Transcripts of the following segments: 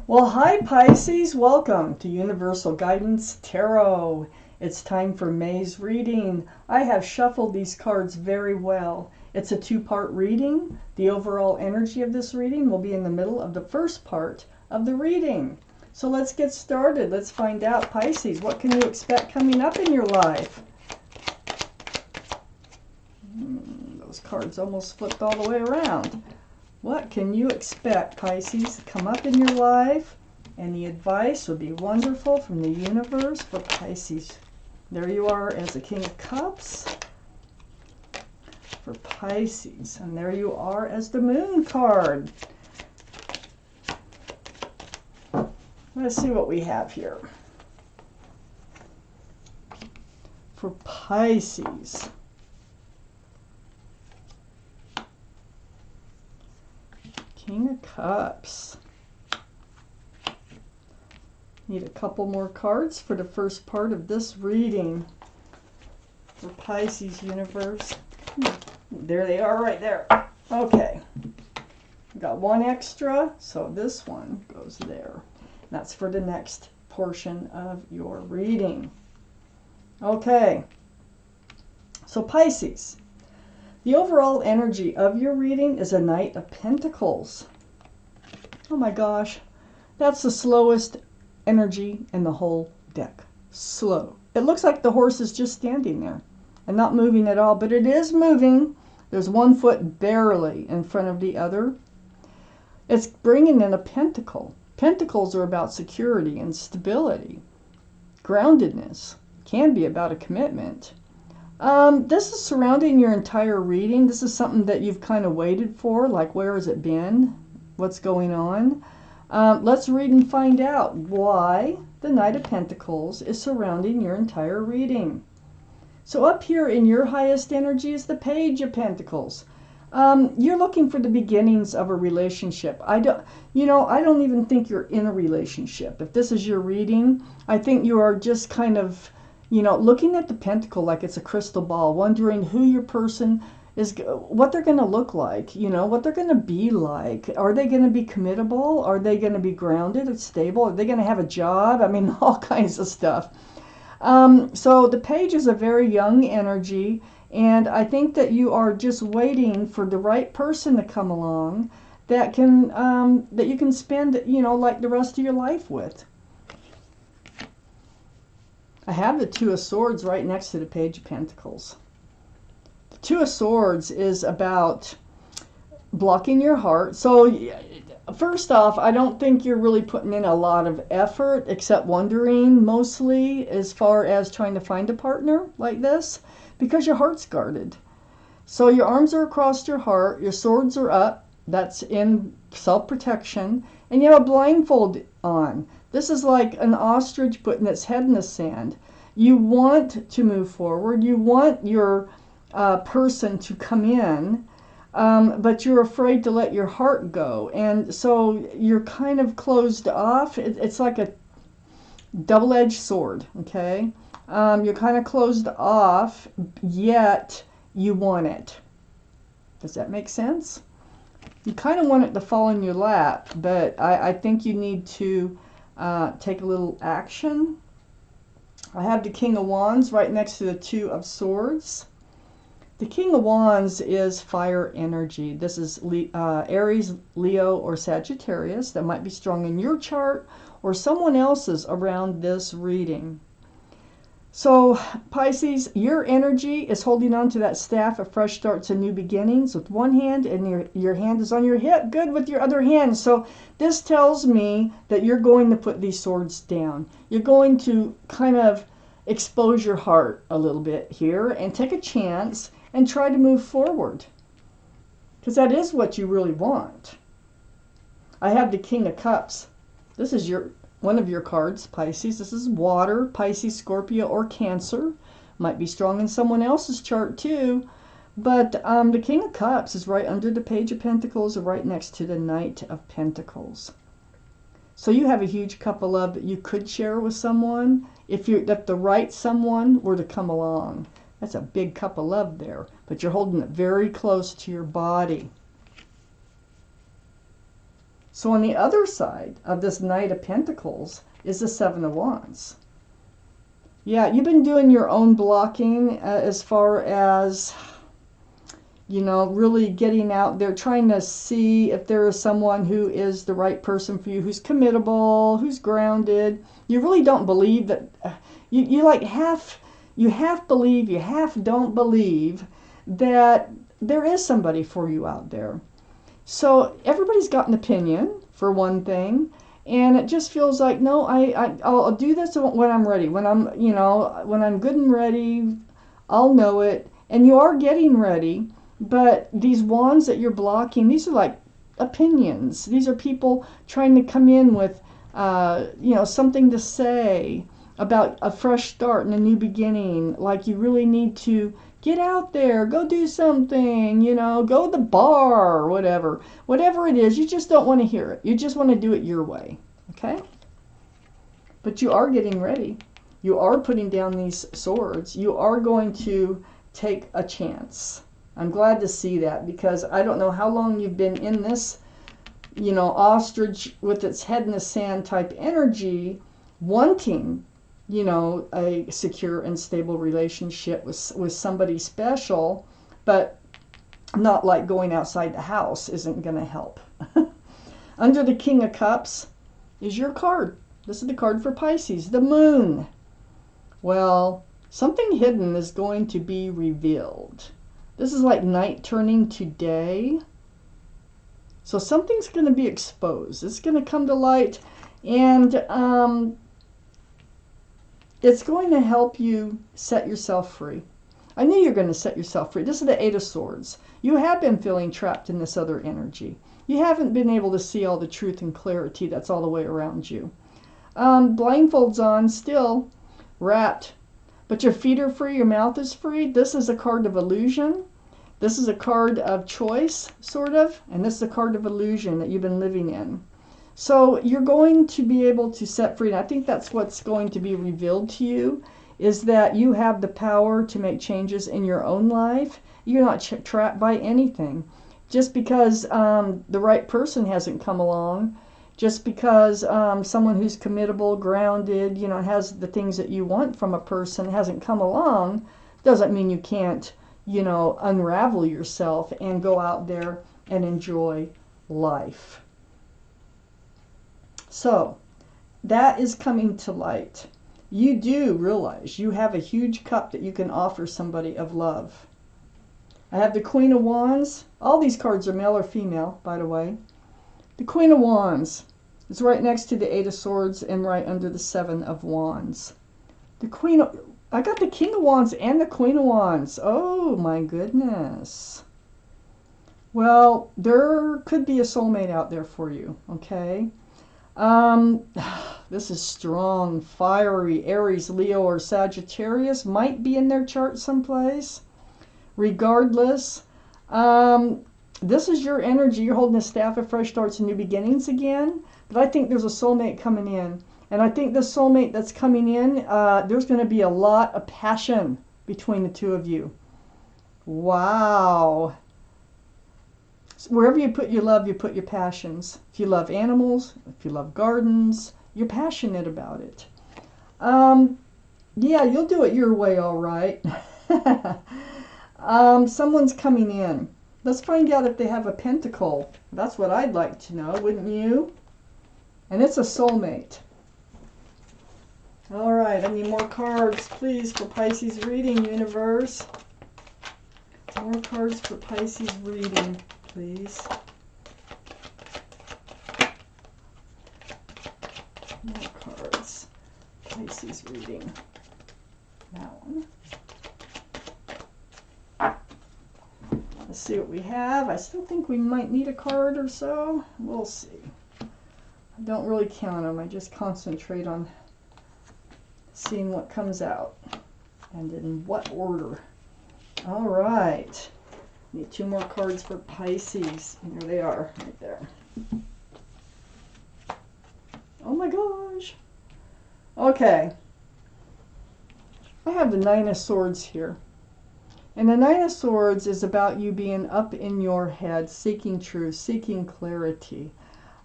Well, hi Pisces, welcome to Universal Guidance Tarot. It's time for May's reading. I have shuffled these cards very well. It's a two-part reading. The overall energy of this reading will be in the middle of the first part of the reading. So let's get started. Let's find out, Pisces, what can you expect coming up in your life? Those cards almost flipped all the way around. What can you expect, Pisces, to come up in your life? Any advice would be wonderful from the universe for Pisces. There you are as the King of Cups for Pisces. And there you are as the Moon card. Let's see what we have here. For Pisces. King of Cups. Need a couple more cards for the first part of this reading for Pisces universe. There they are right there. Okay. Got one extra, so this one goes there. That's for the next portion of your reading. Okay. So Pisces. The overall energy of your reading is a Knight of Pentacles. Oh my gosh, that's the slowest energy in the whole deck. Slow. It looks like the horse is just standing there and not moving at all, but it is moving. There's one foot barely in front of the other. It's bringing in a pentacle. Pentacles are about security and stability. Groundedness can be about a commitment. This is surrounding your entire reading. This is something that you've kind of waited for, like where has it been? What's going on? Let's read and find out why the Knight of Pentacles is surrounding your entire reading. So up here in your highest energy is the Page of Pentacles. You're looking for the beginnings of a relationship. I don't even think you're in a relationship. If this is your reading, I think you are just kind of looking at the pentacle like it's a crystal ball, wondering who your person is, what they're going to look like, what they're going to be like. Are they going to be committable? Are they going to be grounded and stable? Are they going to have a job? I mean, all kinds of stuff. So the Page is a very young energy, and I think that you are just waiting for the right person to come along that you can spend, like the rest of your life with. I have the Two of Swords right next to the Page of Pentacles. The Two of Swords is about blocking your heart. So first off, I don't think you're really putting in a lot of effort, except wondering mostly as far as trying to find a partner like this, because your heart's guarded. So your arms are across your heart, your swords are up. That's in self-protection. And you have a blindfold on. This is like an ostrich putting its head in the sand. You want to move forward. You want your person to come in, but you're afraid to let your heart go. And so you're kind of closed off. It's like a double-edged sword, okay? You're kind of closed off, yet you want it. Does that make sense? You kind of want it to fall in your lap, but I think you need to take a little action. I have the King of Wands right next to the Two of Swords. The King of Wands is fire energy. This is Aries, Leo, or Sagittarius. That might be strong in your chart or someone else's around this reading. So Pisces, your energy is holding on to that staff of fresh starts and new beginnings with one hand, and your hand is on your hip. Good with your other hand. So this tells me that you're going to put these swords down. You're going to kind of expose your heart a little bit here and take a chance and try to move forward, because that is what you really want. I have the King of Cups. This is one of your cards, Pisces. This is water, Pisces, Scorpio, or Cancer. Might be strong in someone else's chart too. But the King of Cups is right under the Page of Pentacles, or right next to the Knight of Pentacles. So you have a huge cup of love that you could share with someone if the right someone were to come along. That's a big cup of love there, but you're holding it very close to your body. So on the other side of this Knight of Pentacles is the Seven of Wands. Yeah, you've been doing your own blocking as far as, you know, really getting out there, trying to see if there is someone who is the right person for you, who's committable, who's grounded. You really don't believe that, you like half believe, you half don't believe that there is somebody for you out there. So everybody's got an opinion, for one thing, and it just feels like, no, I'll do this when I'm ready. When I'm, you know, when I'm good and ready, I'll know it. And you are getting ready, but these wands that you're blocking, these are like opinions. These are people trying to come in with, you know, something to say about a fresh start and a new beginning. Like you really need to get out there, go do something, you know, go to the bar or whatever. Whatever it is, you just don't want to hear it. You just want to do it your way, okay? But you are getting ready. You are putting down these swords. You are going to take a chance. I'm glad to see that, because I don't know how long you've been in this, you know, ostrich with its head in the sand type energy, wanting, you know, a secure and stable relationship with somebody special, but not like going outside the house isn't going to help. Under the King of Cups is your card. This is the card for Pisces, the Moon. Well, something hidden is going to be revealed. This is like night turning to day. So something's going to be exposed. It's going to come to light, and it's going to help you set yourself free. I knew you're going to set yourself free. This is the Eight of Swords. You have been feeling trapped in this other energy. You haven't been able to see all the truth and clarity that's all the way around you. Blindfolds on, still wrapped, but your feet are free, your mouth is free. This is a card of illusion. This is a card of choice, sort of, and this is a card of illusion that you've been living in. So you're going to be able to set free, and I think that's what's going to be revealed to you, is that you have the power to make changes in your own life. You're not trapped by anything. Just because the right person hasn't come along, just because someone who's committable, grounded, you know, has the things that you want from a person hasn't come along, doesn't mean you can't, you know, unravel yourself and go out there and enjoy life. So that is coming to light. You do realize you have a huge cup that you can offer somebody of love. I have the Queen of Wands. All these cards are male or female, by the way. The Queen of Wands is right next to the Eight of Swords and right under the Seven of Wands. The Queen of... I got the King of Wands and the Queen of Wands. Oh my goodness. Well, there could be a soulmate out there for you, okay? This is strong, fiery. Aries, Leo, or Sagittarius might be in their chart someplace. Regardless, this is your energy. You're holding the staff of fresh starts and new beginnings again. But I think there's a soulmate coming in. And I think the soulmate that's coming in, there's going to be a lot of passion between the two of you. Wow. Wherever you put your love, you put your passions. If you love animals, if you love gardens, you're passionate about it. Yeah, you'll do it your way, all right. Someone's coming in. Let's find out if they have a pentacle. That's what I'd like to know, wouldn't you? And it's a soulmate. All right, I need more cards, please, for Pisces reading, universe. More cards for Pisces reading, please. More cards. Pisces reading. That one. Let's see what we have. I still think we might need a card or so. We'll see. I don't really count them. I just concentrate on seeing what comes out and in what order. All right. Need two more cards for Pisces. There they are, right there. Oh my gosh. Okay. I have the Nine of Swords here. And the Nine of Swords is about you being up in your head, seeking truth, seeking clarity.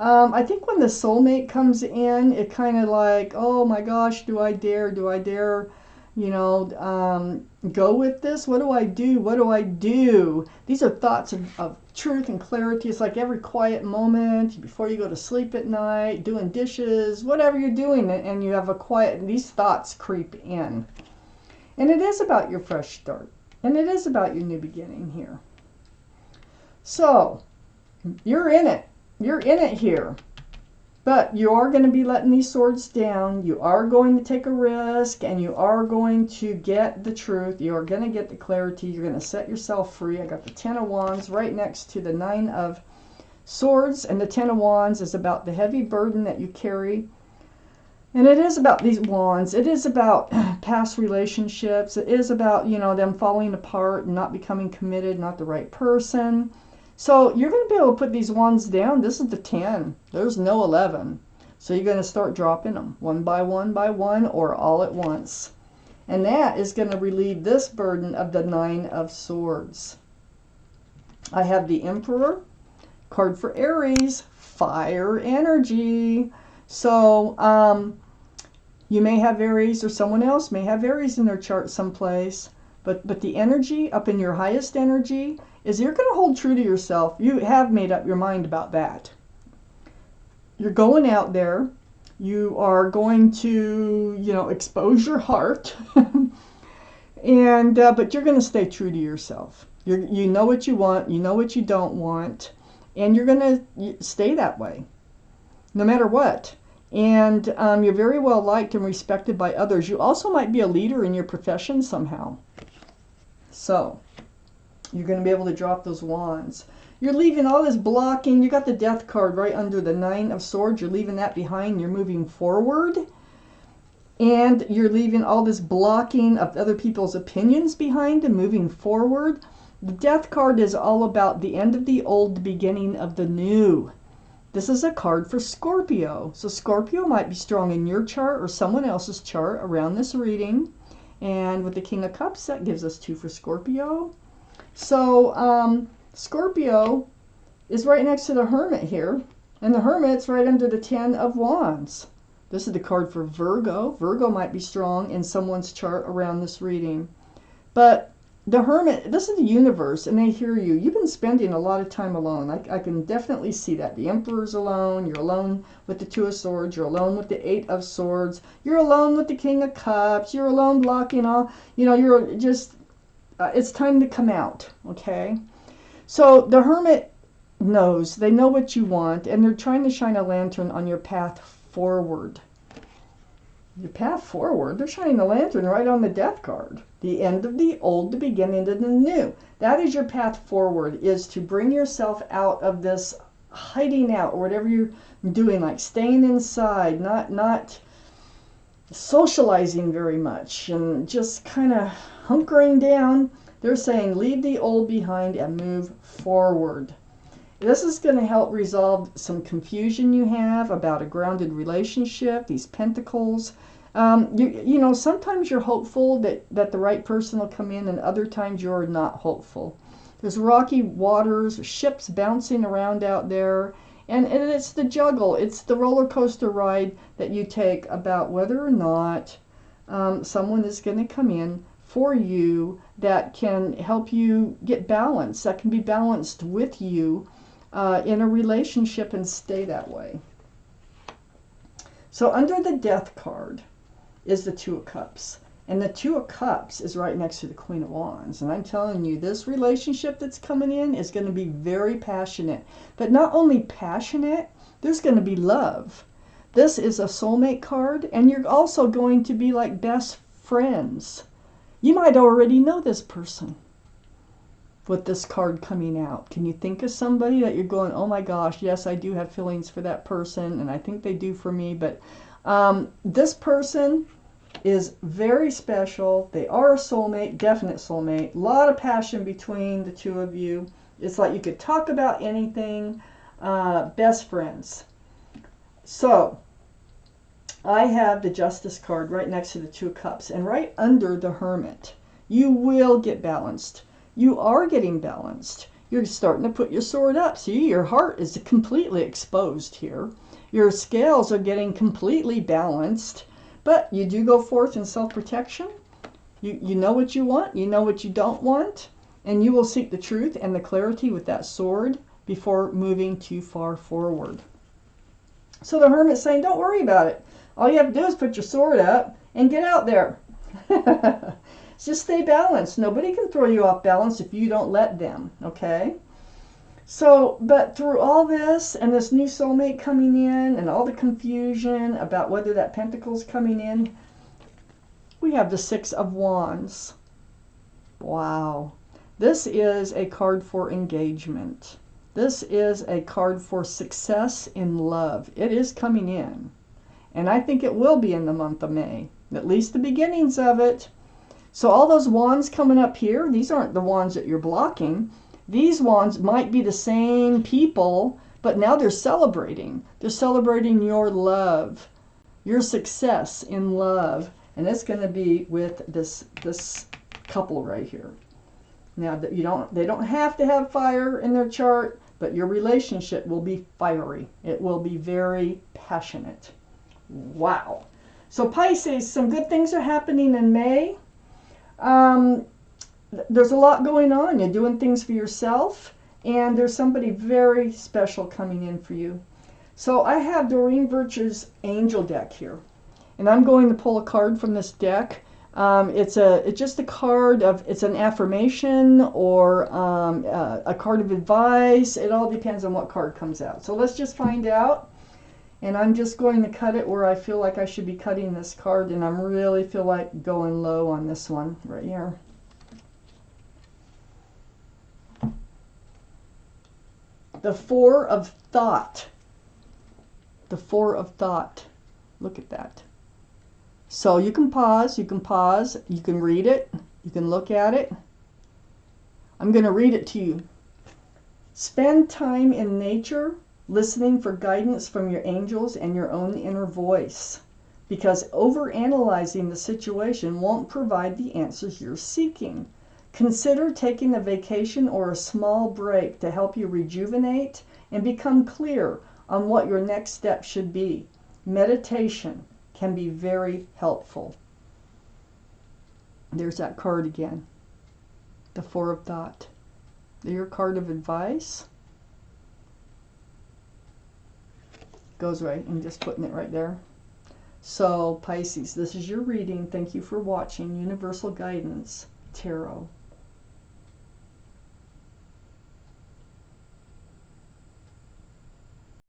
I think when the soulmate comes in, it kind of like, oh my gosh, do I dare? Do I dare, go with this? What do I do? What do I do? These are thoughts of truth and clarity. It's like every quiet moment before you go to sleep at night, doing dishes, whatever you're doing, and you have a quiet, these thoughts creep in. And it is about your fresh start. And it is about your new beginning here. So, you're in it. You're in it here. But you are going to be letting these swords down. You are going to take a risk, and you are going to get the truth. You are going to get the clarity. You're going to set yourself free. I got the Ten of Wands right next to the Nine of Swords, and the Ten of Wands is about the heavy burden that you carry. And it is about these wands. It is about past relationships. It is about, them falling apart and not becoming committed, not the right person. So you're going to be able to put these wands down. This is the 10. There's no 11. So you're going to start dropping them one by one or all at once. And that is going to relieve this burden of the Nine of Swords. I have the Emperor, card for Aries, fire energy. So you may have Aries, or someone else may have Aries in their chart someplace. But the energy up in your highest energy is you're going to hold true to yourself. You have made up your mind about that. You're going out there. You are going to, expose your heart. And but you're going to stay true to yourself. You know what you want. You know what you don't want. And you're going to stay that way, no matter what. And you're very well liked and respected by others. You also might be a leader in your profession somehow. So you're going to be able to drop those wands. You're leaving all this blocking. You got the Death card right under the Nine of Swords. You're leaving that behind. You're moving forward. And you're leaving all this blocking of other people's opinions behind and moving forward. The Death card is all about the end of the old, the beginning of the new. This is a card for Scorpio. So Scorpio might be strong in your chart or someone else's chart around this reading. And with the King of Cups, that gives us 2 for Scorpio. So Scorpio is right next to the Hermit here. And the Hermit's right under the 10 of Wands. This is the card for Virgo. Virgo might be strong in someone's chart around this reading. But the Hermit, this is the universe, and they hear you. You've been spending a lot of time alone. I can definitely see that. The Emperor's alone. You're alone with the Two of Swords. You're alone with the Eight of Swords. You're alone with the King of Cups. You're alone blocking all. You're just, it's time to come out, okay? So the Hermit knows. They know what you want, and they're trying to shine a lantern on your path forward. Your path forward? They're shining a lantern right on the Death card. The end of the old, the beginning of the new. That is your path forward, is to bring yourself out of this hiding out, or whatever you're doing, like staying inside, not socializing very much, and just kind of hunkering down. They're saying leave the old behind and move forward. This is going to help resolve some confusion you have about a grounded relationship, these pentacles. Sometimes you're hopeful that the right person will come in, and other times you're not hopeful. There's rocky waters, ships bouncing around out there, and it's the juggle. It's the roller coaster ride that you take about whether or not someone is going to come in for you that can help you get balanced, that can be balanced with you in a relationship and stay that way. So under the Death card is the Two of Cups. And the Two of Cups is right next to the Queen of Wands. And I'm telling you, this relationship that's coming in is going to be very passionate. But not only passionate, there's going to be love. This is a soulmate card, and you're also going to be like best friends. You might already know this person with this card coming out. Can you think of somebody that you're going, oh my gosh, yes, I do have feelings for that person, and I think they do for me, but this person is very special. They are a soulmate, definite soulmate. A lot of passion between the two of you. It's like you could talk about anything. Best friends. So I have the Justice card right next to the Two of Cups, and right under the Hermit. You will get balanced. You are getting balanced. You're starting to put your sword up. See, your heart is completely exposed here. Your scales are getting completely balanced, but you do go forth in self-protection. You know what you want, you know what you don't want, and you will seek the truth and the clarity with that sword before moving too far forward. So the Hermit's saying, don't worry about it. All you have to do is put your sword up and get out there. Just stay balanced. Nobody can throw you off balance if you don't let them, okay? So, but through all this and this new soulmate coming in and all the confusion about whether that pentacle's coming in, we have the Six of Wands. Wow. This is a card for engagement. This is a card for success in love. It is coming in. And I think it will be in the month of May. At least the beginnings of it. So all those wands coming up here, these aren't the wands that you're blocking. These wands might be the same people, but now they're celebrating. They're celebrating your love, your success in love. And it's going to be with this couple right here. Now that they don't have to have fire in their chart, but your relationship will be fiery. It will be very passionate. Wow. So Pisces, some good things are happening in May. There's a lot going on. You're doing things for yourself, and there's somebody very special coming in for you. So I have Doreen Virtue's Angel deck here, and I'm going to pull a card from this deck. It's just a card of, it's an affirmation or a card of advice. It all depends on what card comes out. So let's just find out. And I'm just going to cut it where I feel like I should be cutting this card, and I really feel like going low on this one right here. The Four of Thought. The Four of Thought. Look at that. So you can pause, you can read it, you can look at it. I'm going to read it to you. Spend time in nature, listening for guidance from your angels and your own inner voice, because overanalyzing the situation won't provide the answers you're seeking. Consider taking a vacation or a small break to help you rejuvenate and become clear on what your next step should be. Meditation can be very helpful. There's that card again. The Four of Thought. Your card of advice. Goes right, and just putting it right there. So Pisces, this is your reading. Thank you for watching Universal Guidance Tarot.